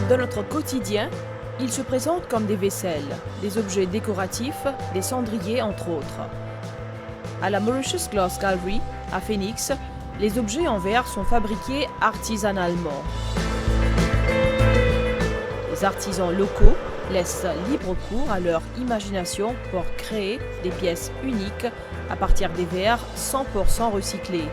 Dans notre quotidien, ils se présentent comme des vaisselles, des objets décoratifs, des cendriers entre autres. À la Mauritius Glass Gallery, à Phoenix, les objets en verre sont fabriqués artisanalement. Les artisans locaux laissent libre cours à leur imagination pour créer des pièces uniques à partir des verres 100% recyclés.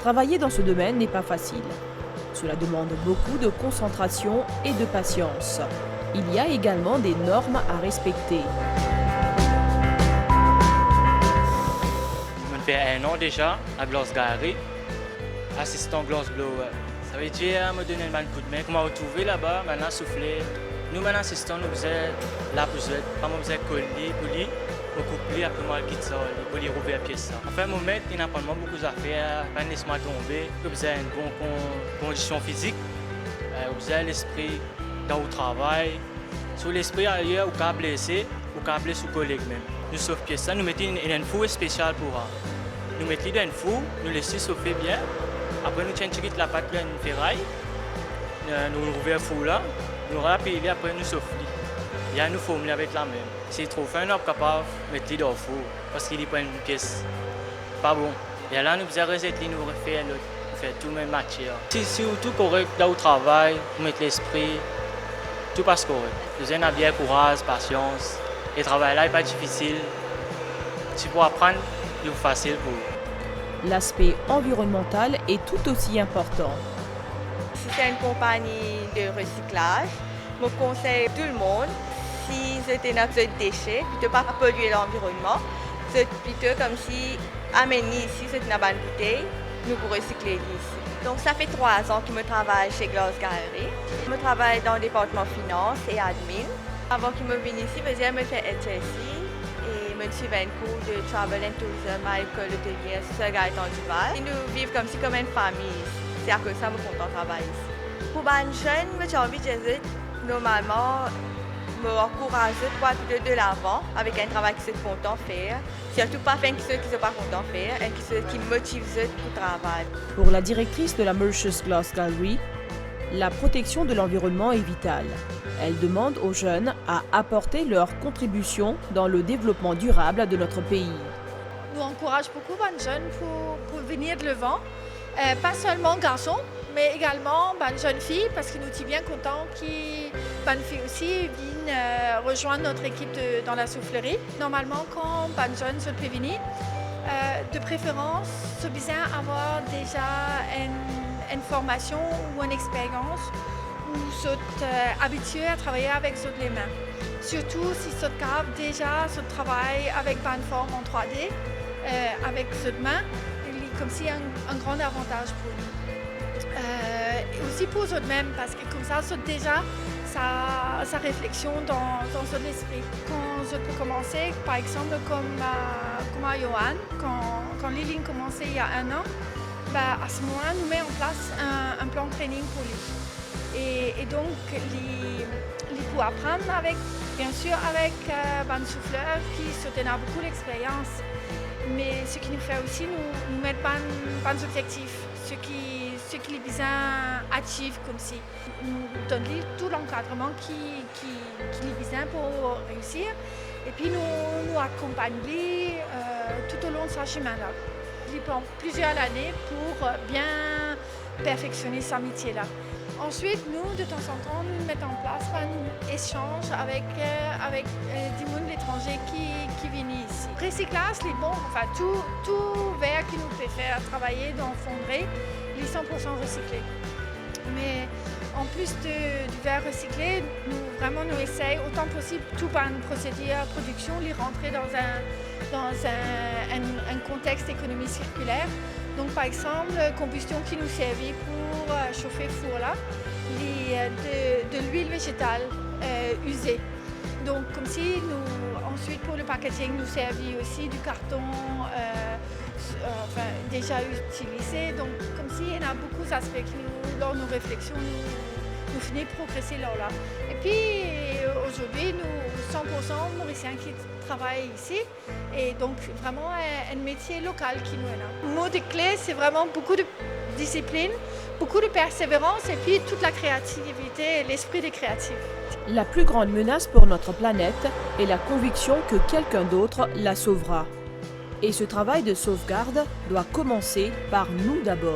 Travailler dans ce domaine n'est pas facile. Cela demande beaucoup de concentration et de patience. Il y a également des normes à respecter. Je fais 1 an déjà à Glass Gallery, assistant glass blower. Ça veut dire me donner un coup de main, comment retrouver là-bas, maintenant souffler. Nous, maintenant, assistants, nous faisons la pesette, comme on faisait coller, poli, au coupler, après moi, le kit ça, pour les rouvrir pièce. Enfin, au moment, il y a pas beaucoup d'affaires, pas de laisser tomber, vous avez une bonne condition physique, vous avez l'esprit dans le travail. Sur l'esprit ailleurs, vous pouvez blesser, vous pouvez blesser sous collègue même. Nous sauf pièce, nous mettons une four spéciale pour nous mettons dans une four, nous laissons chauffer bien. Après, nous tirons la pâte dans une ferraille, nous ouvrons le four là, nous rappelons, après nous soufflons. Il y a nous formule avec la même. C'est trop fin, nous sommes capables de mettre dans le four parce qu'il n'y a pas une pièce. Pas bon. Et là, nous faisons resetler, nous refaire l'autre, nous faire tout même matière. C'est surtout correct dans le travail, nous mettre l'esprit, tout passe correct. Nous avons bien courage, patience. Le travail là n'est pas difficile. Si pour apprendre, il est facile pour vous. L'aspect environnemental est tout aussi important. Si c'est une compagnie de recyclage, je conseille tout le monde, si c'était notre déchet, de ne pas polluer l'environnement, c'est plutôt comme si amener ici, c'est une bonne bouteille, nous pour recycler ici. Donc ça fait 3 ans que je travaille chez Glass Gallery. Je travaille dans le département finance et admin. Avant que je vienne ici, je me fais HSI et je suis un cours de Travel and Tourism à l'école hôtelière sur Gaëtan Duval. Nous vivons comme si comme une famille ici. C'est à cause de ça que je suis content de travailler ici. Pour les jeunes, j'ai envie de dire, normalement, me encourage de l'avant avec un travail qu'ils sont contents de faire. Surtout pas faire ceux qui ne sont pas contents de faire et ceux qui motivent pour le travail. Pour la directrice de la Mauritius Glass Gallery, la protection de l'environnement est vitale. Elle demande aux jeunes à apporter leur contribution dans le développement durable de notre pays. Nous encourageons beaucoup les jeunes pour venir de l'avant, pas seulement garçons, mais également les jeunes filles, parce que nous sommes bien contents que les filles aussi viennent rejoindre notre équipe dans la soufflerie. Normalement, quand les jeunes sont venus, de préférence, c'est bien avoir déjà une formation ou une expérience où ils sont habitués à travailler avec les mains. Surtout si ils sont capables déjà de travailler avec une forme en 3D, avec les mains, c'est comme si un grand avantage pour nous. Et aussi pour eux-mêmes, parce que comme ça, c'est déjà sa réflexion dans son esprit. Quand je peux commencer, par exemple, comme à Johan, quand Liline commençait il y a 1 an, à ce moment-là, nous mettons en place un plan de training pour lui. Et donc, il peut apprendre bien sûr avec un souffleur qui a beaucoup d'expérience. Mais ce qui nous fait aussi nous mettre pas d'objectifs, ce qui est bien actif comme si nous donnons tout l'encadrement qui est bien pour réussir et puis nous accompagnons tout au long de ce chemin-là. Il prend plusieurs années pour bien perfectionner ce métier-là. Ensuite, nous, de temps en temps, nous mettons en place un échange avec des gens de l'étranger qui viennent ici. Recyclage, les bons, enfin tout verre qui nous fait faire travailler dans fonderie, il est 100% recyclé. Mais en plus du verre recyclé, nous essayons autant possible, tout par une procédure de production, les rentrer dans un contexte économie circulaire. Donc par exemple, combustion qui nous servit pour chauffer le four là, de l'huile végétale usée. Donc comme si ensuite pour le packaging nous servit aussi du carton déjà utilisé. Donc comme si il y a beaucoup d'aspects qui dans nos réflexions nous finissent de progresser là. Et puis aujourd'hui, nous 100% Mauriciens qui travaillent ici et donc vraiment un métier local qui nous est là. Le mot de clé, c'est vraiment beaucoup de discipline, beaucoup de persévérance et puis toute la créativité et l'esprit des créatifs. La plus grande menace pour notre planète est la conviction que quelqu'un d'autre la sauvera. Et ce travail de sauvegarde doit commencer par nous d'abord.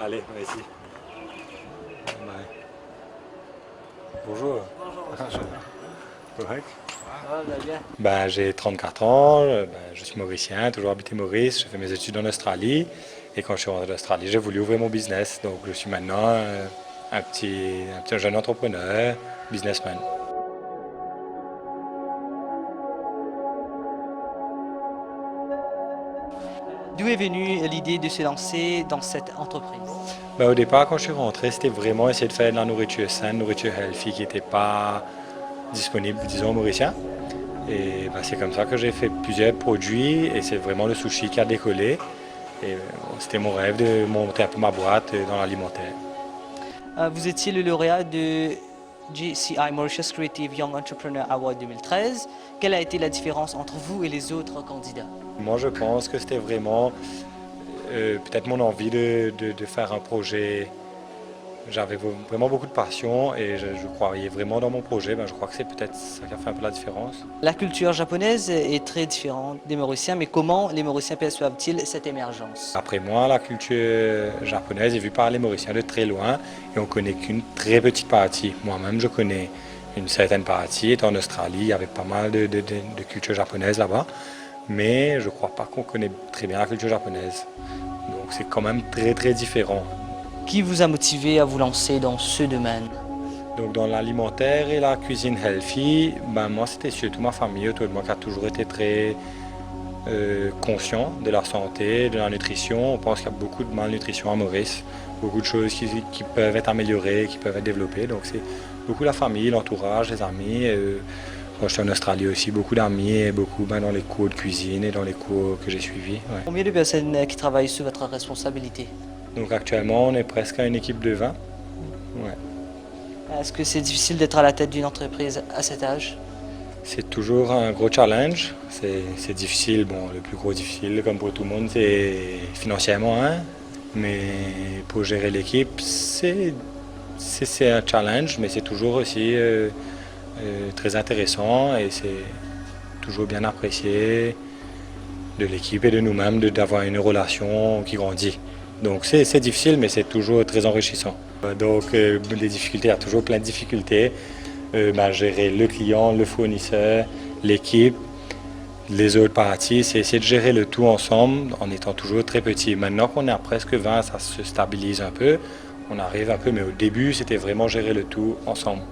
Allez, vas-y. Bonjour. Bonjour. Correct. J'ai 34 ans, je suis mauricien, toujours habité Maurice, je fais mes études en Australie et quand je suis rentré d'Australie, j'ai voulu ouvrir mon business. Donc je suis maintenant un petit jeune entrepreneur, businessman. D'où est venue l'idée de se lancer dans cette entreprise? Au départ, quand je suis rentré, c'était vraiment essayer de faire de la nourriture saine, nourriture healthy qui n'était pas disponible, disons, aux Mauriciens. Et c'est comme ça que j'ai fait plusieurs produits et c'est vraiment le sushi qui a décollé. Et c'était mon rêve de monter un peu ma boîte dans l'alimentaire. Vous étiez le lauréat de GCI Mauritius Creative Young Entrepreneur Award 2013. Quelle a été la différence entre vous et les autres candidats? Moi, je pense que c'était vraiment peut-être mon envie de faire un projet. J'avais vraiment beaucoup de passion et je croyais vraiment dans mon projet. Je crois que c'est peut-être ça qui a fait un peu la différence. La culture japonaise est très différente des Mauriciens, mais comment les Mauriciens perçoivent-ils cette émergence? Après moi, la culture japonaise est vue par les Mauriciens de très loin et on ne connaît qu'une très petite partie. Moi-même, je connais une certaine partie. Étant en Australie, il y avait pas mal de culture japonaise là-bas, mais je ne crois pas qu'on connaît très bien la culture japonaise. Donc c'est quand même très très différent. Qui vous a motivé à vous lancer dans ce domaine? Donc dans l'alimentaire et la cuisine healthy, moi c'était surtout ma famille autour de moi qui a toujours été très conscient de la santé, de la nutrition. On pense qu'il y a beaucoup de malnutrition à Maurice, beaucoup de choses qui peuvent être améliorées, qui peuvent être développées. Donc c'est beaucoup la famille, l'entourage, les amis. Quand j'étais en Australie aussi, beaucoup d'amis et beaucoup dans les cours de cuisine et dans les cours que j'ai suivis. Ouais. Combien de personnes qui travaillent sous votre responsabilité? Donc actuellement, on est presque à une équipe de 20. Ouais. Est-ce que c'est difficile d'être à la tête d'une entreprise à cet âge? C'est toujours un gros challenge. C'est difficile. Le plus gros difficile, comme pour tout le monde, c'est financièrement. Mais pour gérer l'équipe, c'est un challenge, mais c'est toujours aussi très intéressant et c'est toujours bien apprécié de l'équipe et de nous-mêmes d'avoir une relation qui grandit. Donc c'est difficile, mais c'est toujours très enrichissant. Donc les difficultés, il y a toujours plein de difficultés. Gérer le client, le fournisseur, l'équipe, les autres parties, c'est essayer de gérer le tout ensemble en étant toujours très petit. Maintenant qu'on est à presque 20, ça se stabilise un peu, on arrive un peu, mais au début, c'était vraiment gérer le tout ensemble.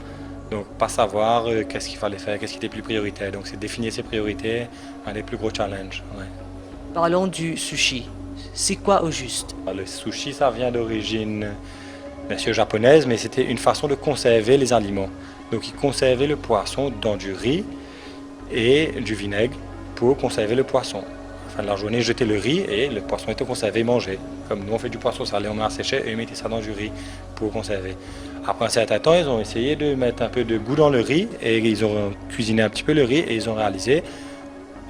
Donc pas savoir qu'est-ce qu'il fallait faire, qu'est-ce qui était plus prioritaire. Donc c'est définir ses priorités, un des plus gros challenges. Ouais. Parlons du sushi. C'est quoi au juste? Le sushi, ça vient d'origine bien sûr japonaise, mais c'était une façon de conserver les aliments. Donc ils conservaient le poisson dans du riz et du vinaigre pour conserver le poisson. À la fin de la journée, ils jetaient le riz et le poisson était conservé et mangé. Comme nous on fait du poisson salé, on met à sécher et ils mettaient ça dans du riz pour conserver. Après un certain temps, ils ont essayé de mettre un peu de goût dans le riz et ils ont cuisiné un petit peu le riz et ils ont réalisé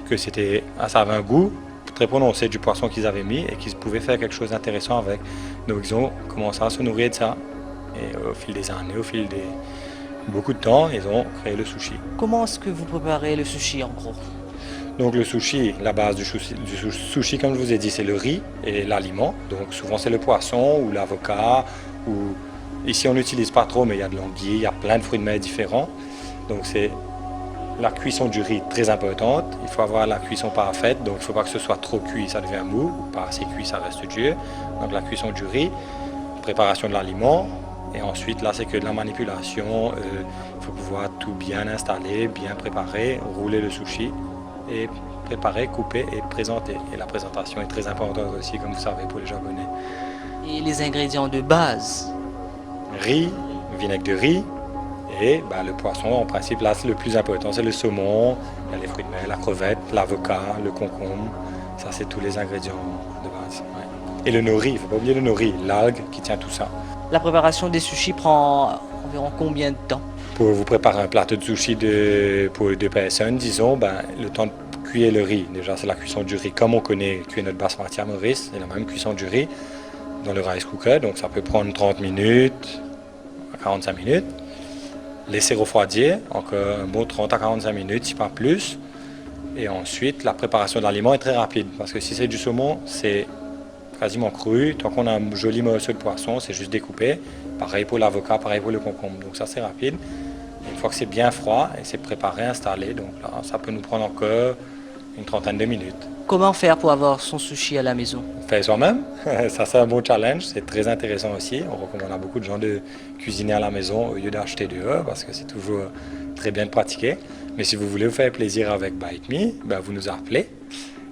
que ça avait un goût très prononcé du poisson qu'ils avaient mis et qu'ils pouvaient faire quelque chose d'intéressant avec. Donc ils ont commencé à se nourrir de ça. Et au fil des années, au fil de beaucoup de temps, ils ont créé le sushi. Comment est-ce que vous préparez le sushi en gros? Donc le sushi, la base du sushi, comme je vous ai dit, c'est le riz et l'aliment. Donc souvent c'est le poisson ou l'avocat. Ici on n'utilise pas trop, mais il y a de l'anguille, il y a plein de fruits de mer différents. Donc c'est la cuisson du riz très importante. Il faut avoir la cuisson parfaite, donc il ne faut pas que ce soit trop cuit, ça devient mou, ou pas assez cuit, ça reste dur. Donc la cuisson du riz, préparation de l'aliment. Et ensuite, là, c'est que de la manipulation. Il faut pouvoir tout bien installer, bien préparer, rouler le sushi et préparer, couper et présenter. Et la présentation est très importante aussi, comme vous savez, pour les Japonais. Et les ingrédients de base? Riz, vinaigre de riz et le poisson, en principe, là, c'est le plus important. C'est le saumon, il y a les fruits de mer, la crevette, l'avocat, le concombre. Ça, c'est tous les ingrédients de base. Ouais. Et le nori, il ne faut pas oublier le nori, l'algue qui tient tout ça. La préparation des sushis prend environ combien de temps? Pour vous préparer un plateau de sushi pour 2 personnes, disons, le temps de cuire le riz. Déjà, c'est la cuisson du riz. Comme on connaît cuire notre basmati à Maurice, c'est la même cuisson du riz dans le rice cooker. Donc, ça peut prendre 30 minutes à 45 minutes. Laisser refroidir, encore un bon 30 à 45 minutes, si pas plus. Et ensuite, la préparation de l'aliment est très rapide. Parce que si c'est du saumon, c'est quasiment cru. Tant qu'on a un joli morceau de poisson, c'est juste découpé. Pareil pour l'avocat, pareil pour le concombre. Donc ça, c'est rapide. Et une fois que c'est bien froid et c'est préparé, installé, donc là, ça peut nous prendre encore une trentaine de minutes. Comment faire pour avoir son sushi à la maison? Faire soi-même, ça c'est un bon challenge, c'est très intéressant aussi. On recommande à beaucoup de gens de cuisiner à la maison au lieu d'acheter dehors parce que c'est toujours très bien de pratiquer. Mais si vous voulez vous faire plaisir avec Bite Me, vous nous appelez.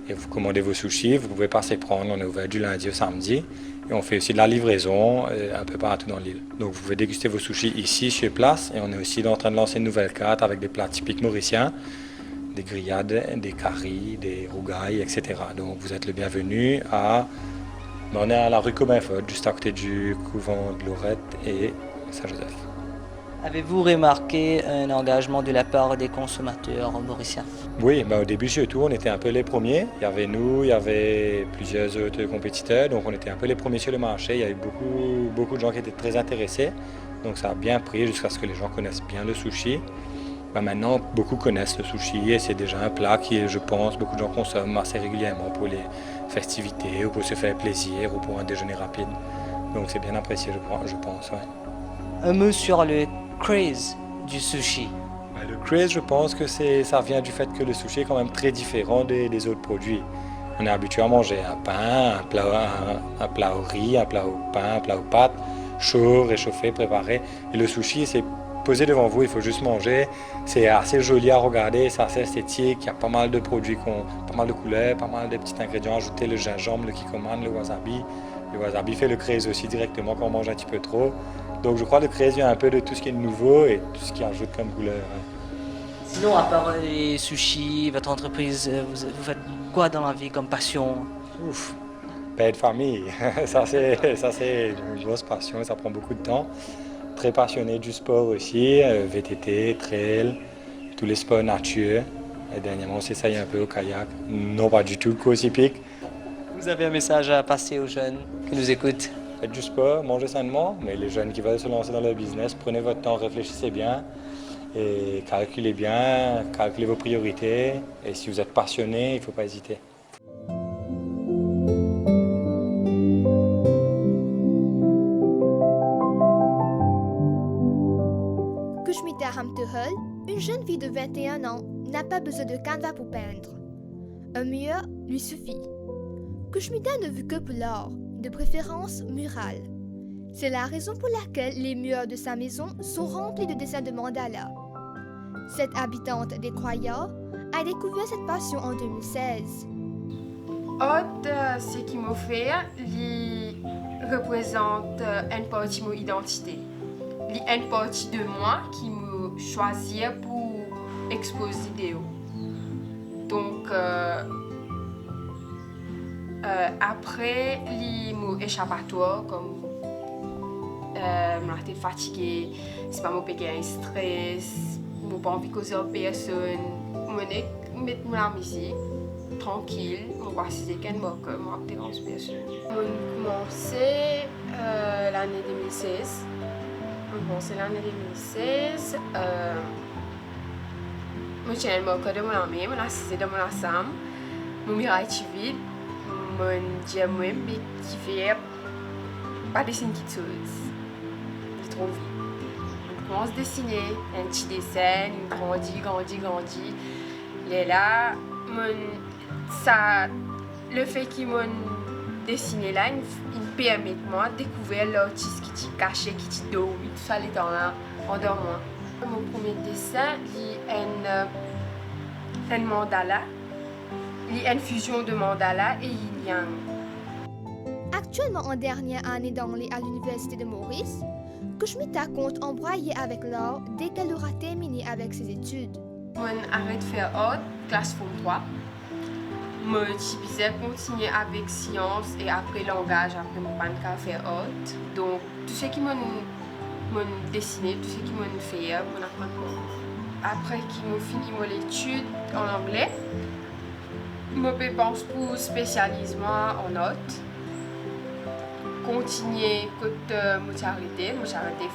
Et vous commandez vos sushis, vous pouvez passer prendre, on est ouvert du lundi au samedi. Et on fait aussi de la livraison un peu partout dans l'île. Donc vous pouvez déguster vos sushis ici, sur place. Et on est aussi en train de lancer une nouvelle carte avec des plats typiques mauriciens, des grillades, des caries, des rougailles, etc. Donc vous êtes le bienvenu on est à la rue Cominfort, juste à côté du couvent de Lorette et Saint-Joseph. Avez-vous remarqué un engagement de la part des consommateurs mauriciens? Oui, au début surtout, on était un peu les premiers. Il y avait nous, il y avait plusieurs autres compétiteurs, donc on était un peu les premiers sur le marché. Il y a eu beaucoup de gens qui étaient très intéressés, donc ça a bien pris jusqu'à ce que les gens connaissent bien le sushi. Maintenant, beaucoup connaissent le sushi et c'est déjà un plat qui, je pense, beaucoup de gens consomment assez régulièrement pour les festivités ou pour se faire plaisir ou pour un déjeuner rapide. Donc c'est bien apprécié, je pense. Ouais. Un mot sur le craze du sushi. Le craze, je pense que ça vient du fait que le sushi est quand même très différent des autres produits. On est habitué à manger un pain, un plat au riz, un plat au pain, un plat aux pâtes, chaud, réchauffé, préparé. Et le sushi, c'est posé devant vous, il faut juste manger. C'est assez joli à regarder, c'est assez esthétique. Il y a pas mal de produits, pas mal de couleurs, pas mal de petits ingrédients ajoutés, le gingembre, le kikkoman, le wasabi. Le wasabi fait le craze aussi directement quand on mange un petit peu trop. Donc je crois que le craze vient un peu de tout ce qui est nouveau et tout ce qui ajoute comme couleur. Sinon, à part les sushis, votre entreprise, vous faites quoi dans la vie comme passion? Père de famille, ça c'est une grosse passion, ça prend beaucoup de temps. Très passionné du sport aussi, VTT, trail, tous les sports nature. Et dernièrement, on s'essaye un peu au kayak. Non, pas du tout, course hippique. Vous avez un message à passer aux jeunes qui nous écoutent? Faites du sport, mangez sainement, mais les jeunes qui veulent se lancer dans leur business, prenez votre temps, réfléchissez bien et calculez bien, calculez vos priorités. Et si vous êtes passionné, il ne faut pas hésiter. Kushmita Hamtehol, une jeune fille de 21 ans, n'a pas besoin de canevas pour peindre. Un mur lui suffit. Kushmita ne veut que pour l'or, de préférence mural. C'est la raison pour laquelle les murs de sa maison sont remplis de dessins de mandala. Cette habitante des Croyants a découvert cette passion en 2016. Ce qui m'a fait, représente une partie de mon identité. Une partie de moi qui me choisit pour exposer vidéo. Donc, après, mon échappatoire, comme je suis fatiguée, c'est pas mon pékin stress, je n'ai pas envie de causer à personne, je mets la musique tranquille, je vais essayer de me déranger personne. J'ai commencé l'année 2016. je suis un moque de mon ami, je suis de mon ensemble, je suis vide, je suis moi-même, mais qui fait pas dessiner quelque chose. C'est trop vite. On commence à dessiner, un petit dessin, on grandit. Et là, le fait qu'il m'a dessiné là, il me permet de découvrir l'artiste qui est caché, qui est dormi, tout ça les temps là, en dormant. Mon premier dessin, il un mandala, il y a une fusion de mandala et yin-yang. Actuellement en dernière année d'anglais à l'Université de Maurice, Kushmita compte embrayer avec l'art dès qu'elle aura terminé avec ses études. Je arrête de faire art, classe forme 3. Je vais continuer avec sciences et après langage, après mon pan de faire art. Donc, tout ce qui m'a dessiné, tout ce qui m'a fait, je apprends. Après qu'ils m'ont fini mon étude en anglais, je pense pour spécialiser en notes. Continuer côté arrêté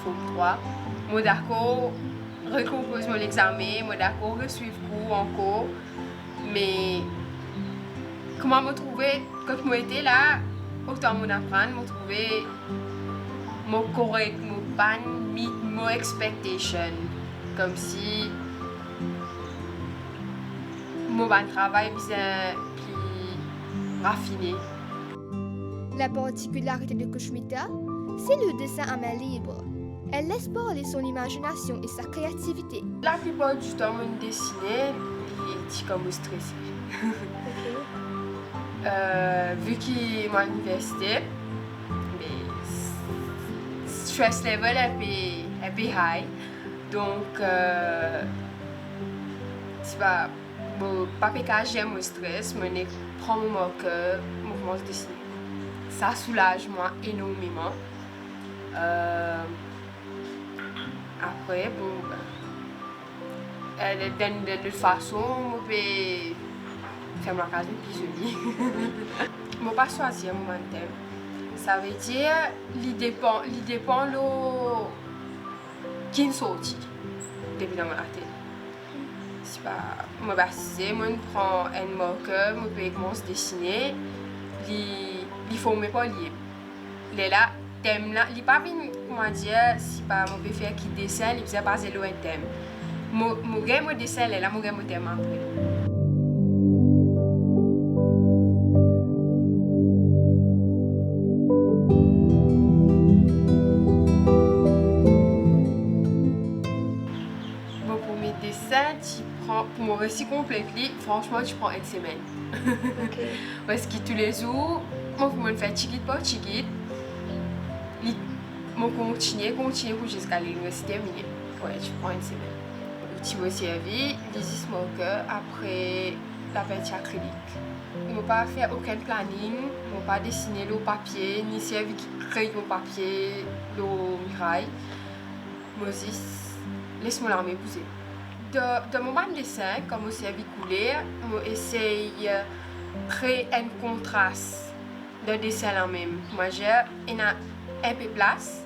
forme 3. Je d'accord recompose mon examen, je d'accord suivre cours encore. Mais comment me trouver quand je étais là, autant mon apprendre, me trouver mon correct, mon pan meet mon expectation, comme si mon travail bien plus raffiné. La particularité de Kushmita, c'est le dessin à main libre. Elle laisse parler son imagination et sa créativité. La plupart du temps, je dessine et je suis comme stressée. Vu qu'il est à l'université, le stress level est un peu high. Donc, c'est pas que j'aime le stress, mais je prends mon marqueur, je commence à dessiner. Ça soulage moi énormément. Après, de toute façon, je peux faire ma case plus jolie. Je ne peux pas choisir mon thème. Ça veut dire qu'il dépend de qui est sorti depuis dans ma tête. C'est pas, je prends un marqueur, je peux commencer à dessiner. Il faut me pas lier. Là, thème là, il pas bien comment dire, si pas mon peut faire qui dessin, il faisait passer loin thème. Mon dessin là, mon thème après. Bon, pour mes dessins, pour mon récit complet, franchement, tu prends une semaine. Okay. Parce que tous les jours, je fais chiquit par chiquit. Je continue jusqu'à l'université terminée. Ouais, je prends une semaine. Tu me servi, les smoker après la peinture acrylique. Je n'ai pas fait aucun planning, je n'ai pas dessiné le papier, ni servi qui crée le papier, le mirail. Moses, laisse-moi l'armée pousser. Dans mon dessin, comme je servi couleur, j'essaye de créer un contraste de dessin là même. Moi, j'ai un peu de place.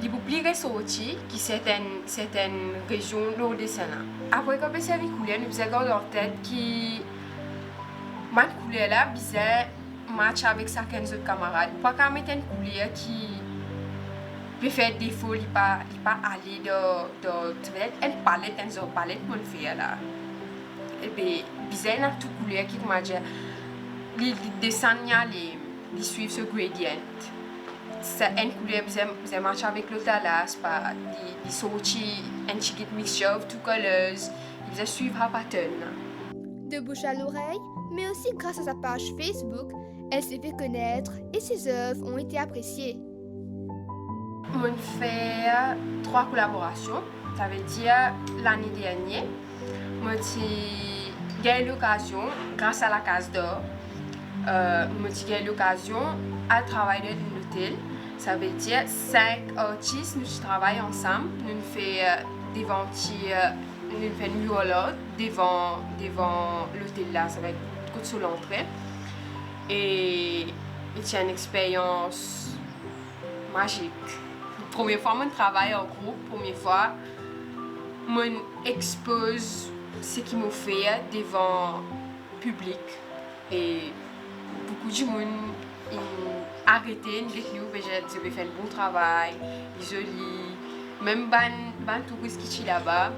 Il faut plus ressortir qui certaines régions de dessin là. Après quand je servi couleur, nous avons en tête qui ma couleur là bizarre match avec certains autres camarades. Pas qu'à mettre une couleur qui peut faire défaut, il pas aller dans une palette mon faire là. Et puis bizarre dans toute couleur qui m'a dit les dessins les suivent ce gradient. C'est une couleur qui marche avec l'autre là, c'est pas des sorties un petit mixture de toutes couleurs, ils suivent un pattern. De bouche à l'oreille, mais aussi grâce à sa page Facebook, elle s'est fait connaître et ses œuvres ont été appréciées. On fait 3 collaborations, ça veut dire l'année dernière, j'ai eu l'occasion, grâce à la Case d'Or, j'ai eu l'occasion à travailler dans un hôtel. Ça veut dire 5 artistes nous travaillons ensemble, nous faisons des ventures, nous faisons une mural devant l'hôtel là, ça va être sur l'entrée. Et c'est une expérience magique. Première fois que je travaille en groupe, première fois, je expose ce qui m'a fait devant le public. Et beaucoup de gens ont arrêté de nous, je vais faire un bon travail, joli. Même les touristes qui sont là-bas,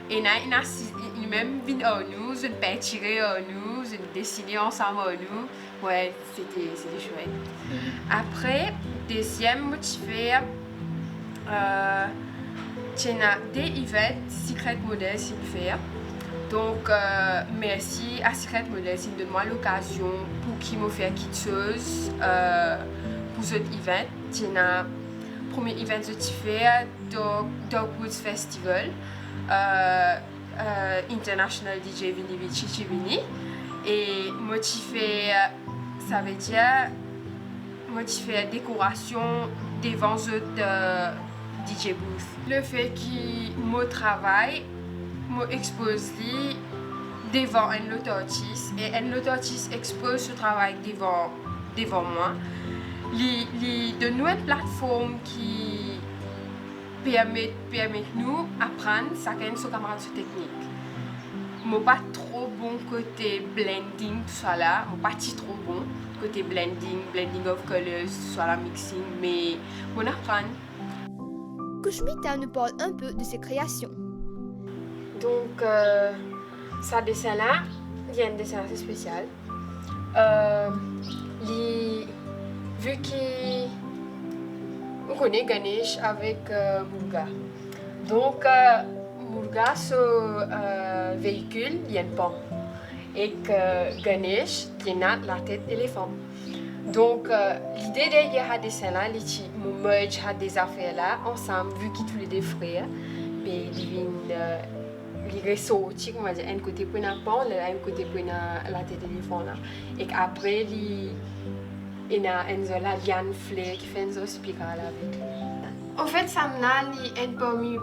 ils même viennent à nous, ils peuvent tirer à nous, ils dessiner ensemble à nous. Ouais, c'était chouette. Après, deuxième motivé, il y a des événements Secret Model s'il fait. Donc, merci à Secret Model s'il donne moi l'occasion pour qu'il me fasse quelque chose pour cet événement. Il y a le premier événement que je fais, Dogwoods Festival, International DJ Vini Vici Chivini. Et motivé, ça veut dire motivé décoration devant le DJ booth. Le fait qu'il me travaille, m'expose devant un autre artiste et un autre artiste expose ce travail devant moi. Il donne nous une plateforme qui permet nous apprendre chacun son camarade de technique. Je suis pas trop bon côté blending, tout ça là. Je suis pas trop bon côté blending of colors, tout ça là, mixing, mais on apprend. Kushmita nous parle un peu de ses créations. Donc, ça dessin là, il y a un dessin assez spécial. Vu qu'on connaît Ganesh avec Muruga. Donc, Muruga, ce véhicule, il y a un pont. Et que Ganesh tient la tête d'éléphant. Donc, l'idée derrière ce dessin là, c'est de merge des affaires là ensemble, vu qu'ils sont tous les deux frères. Mais ils viennent ressortir, on va dire, un côté pour un pont, un côté pour la tête d'éléphant là. Et après, il y a la liane fleur qui fait une spirale avec. En fait, ça m'a un parmi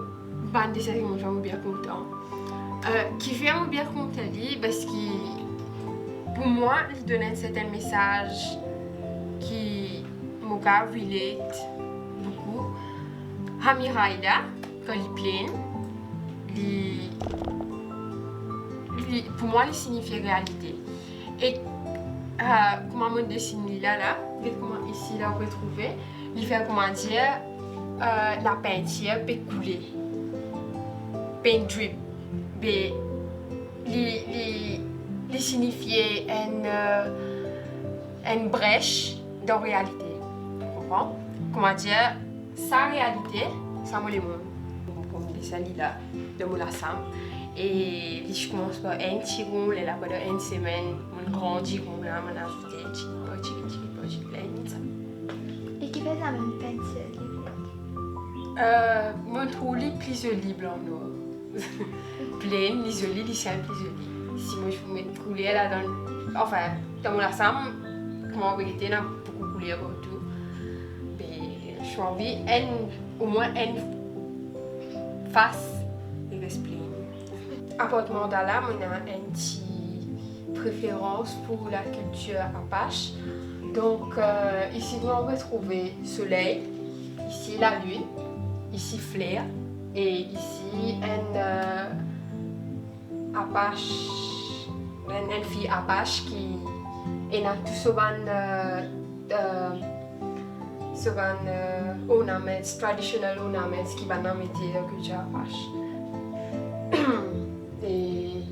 bande de séries que je suis bien content. Qui fait bien content parce que pour moi, il donne un certain message qui m'a relate beaucoup. Hamiraida, quand il plein, pour moi, il signifie réalité. Et comment on dessine là, comment ici là on peut trouver, il fait comment dire la peinture peut couler, paint drip, mais il signifie une brèche dans la réalité. Tu comprends? Comment dire sa réalité, ça me le monde. Comme dessin là de mon ensemble. Et je commence par un petit rond, là pendant une semaine, on grandit, on a ajouté un petit plein ça. Et qui fait la même peinture? Mon trouve plus joli blanc noir. Plein, les jolis, les simples, les jolis. Si moi je peux mettre couler là dans mon ensemble, comment en vérité, il y a beaucoup de couleurs autour. Mais je suis envie au moins une face et reste plein. Appartement d'Ala, on a une petite préférence pour la culture apache. Donc ici on va trouver soleil, ici la lune, ici fleur et ici une fille apache qui est dans tout ce ornaments, traditional ornaments qui va dans la culture apache. Et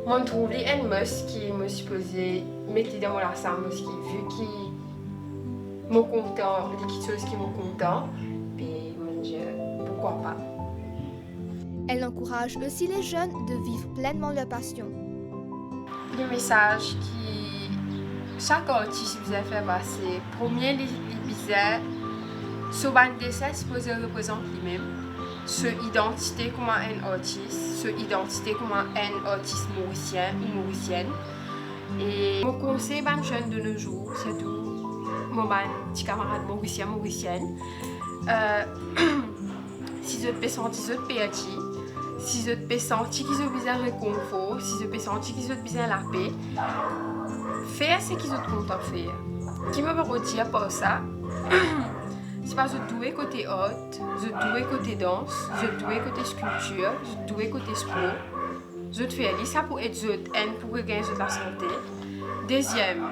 moi, je trouve un must qui me supposé mettre dans mon ensemble, vu qu'il m'a content, quelque chose qui m'a content, et mon Dieu, pourquoi pas. Elle encourage aussi les jeunes de vivre pleinement leur passion. Le message qui chaque artiste vous a fait passer, premier, les bizarres, ce bande dessin supposé représente lui-même. Ce identité comme un artiste, ce identité comme un artiste mauricien ou mauricienne. Et mon conseil aux jeunes de nos jours, c'est tout mon petit camarade mauricien, mauricienne. Si vous avez senti que vous avez si vous avez senti qu'ils ont besoin de réconfort, si vous avez senti qu'ils ont besoin de la paix, faire ce qu'ils ont content de faire. Qui me veut redire par ça? C'est pas je doué côté art, je doué côté danse, je doué côté sculpture, je doué côté sport. Je fais ça pour être pour gagner la santé. Deuxième,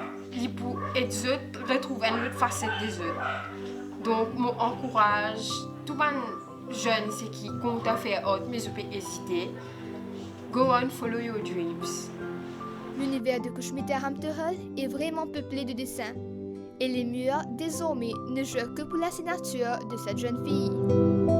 pour être retrouver une autre facette des autres. Donc, j'encourage tout le monde jeune qui compte à faire autre, mais je peux hésiter. Go on, follow your dreams. L'univers de Kushmita Ramterhal est vraiment peuplé de dessins. Et les murs, désormais, ne jouent que pour la signature de cette jeune fille.